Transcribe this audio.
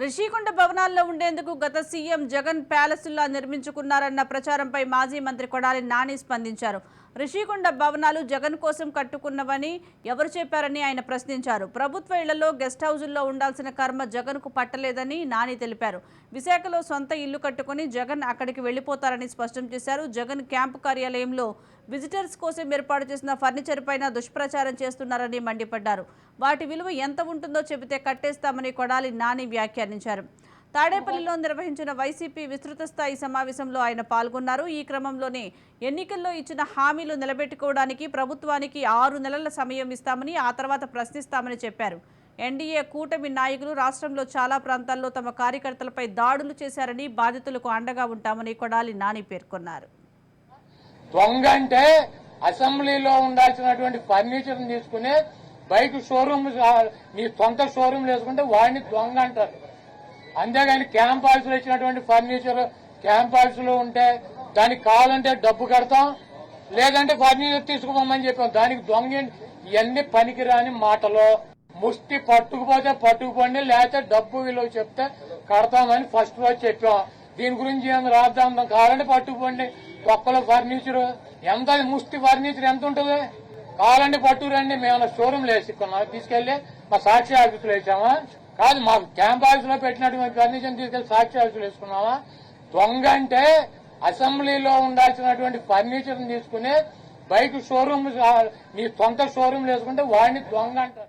రిషికొండ భవనాల్లో ఉండేందుకు గత సీఎం జగన్ ప్యాలెస్లా నిర్మించుకున్నారన్న ప్రచారంపై మాజీ మంత్రి కొడాలి నాని స్పందించారు. రిషికొండ భవనాలు జగన్ కోసం కట్టుకున్నవని ఎవరు చెప్పారని ఆయన ప్రశ్నించారు. ప్రభుత్వ ఇళ్లలో గెస్ట్ హౌజుల్లో ఉండాల్సిన కర్మ జగన్కు పట్టలేదని నాని తెలిపారు. విశాఖలో సొంత ఇల్లు కట్టుకుని జగన్ అక్కడికి వెళ్లిపోతారని స్పష్టం చేశారు. జగన్ క్యాంపు కార్యాలయంలో విజిటర్స్ కోసం ఏర్పాటు చేసిన ఫర్నిచర్ పైన దుష్ప్రచారం చేస్తున్నారని మండిపడ్డారు. వాటి విలువ ఎంత ఉంటుందో చెబితే కట్టేస్తామని కొడాలి నాని వ్యాఖ్యానించారు. తాడేపల్లిలో నిర్వహించిన వైసీపీ విస్తృత స్థాయి సమావేశంలో ఆయన పాల్గొన్నారు. ఈ క్రమంలోనే ఎన్నికల్లో ఇచ్చిన హామీలు నిలబెట్టుకోవడానికి ప్రభుత్వానికి 6 నెలల సమయం ఇస్తామని, ఆ తర్వాత ప్రశ్నిస్తామని చెప్పారు. ఎన్డీఏ కూటమి నాయకులు రాష్ట్రంలో చాలా ప్రాంతాల్లో తమ కార్యకర్తలపై దాడులు చేశారని, బాధితులకు అండగా ఉంటామని కొడాలి నాని పేర్కొన్నారు. దొంగ అంటే అసెంబ్లీలో ఉండాల్సినటువంటి ఫర్నిచర్ తీసుకుని బైక్ షోరూమ్ నీ సొంత షోరూమ్ వేసుకుంటే వాడిని దొంగ అంటారు. అంతేగాని క్యాంప్ హౌస్ లో ఇచ్చినటువంటి ఫర్నిచర్ క్యాంప్ హౌస్ లో ఉంటే దానికి కావాలంటే డబ్బు కడతాం, లేదంటే ఫర్నిచర్ తీసుకుపోమని చెప్పాం. దానికి దొంగ ఇవన్నీ పనికిరాని మాటలు. ముష్టి పట్టుకుపోతే పట్టుకుపోండి, లేకపోతే డబ్బు విలువ చెప్తే కడతామని ఫస్ట్ రోజు చెప్పాం. దీని గురించి ఏమైనా రాద్దాం, కావాలంటే పట్టుకుపోండి. ఒక్కలో ఫర్నిచర్ ఎంత, ముష్టి ఫర్నిచర్ ఎంత ఉంటుంది? కావాలంటే పట్టుకురండి. మేము షోరూమ్లో వేసుకున్నాం, తీసుకెళ్లి మా సాక్షి ఆఫీసులో వేసామా? కాదు, మాకు క్యాంప్ హౌస్ లో పెట్టినటువంటి ఫర్నిచర్ తీసుకెళ్లి సాక్షి ఆఫీసులో వేసుకున్నావా? దొంగ అంటే అసెంబ్లీలో ఉండాల్సినటువంటి ఫర్నిచర్ తీసుకుని బైక్ షోరూమ్ నీ సొంత షోరూమ్ వేసుకుంటే వాడిని దొంగ అంటారు.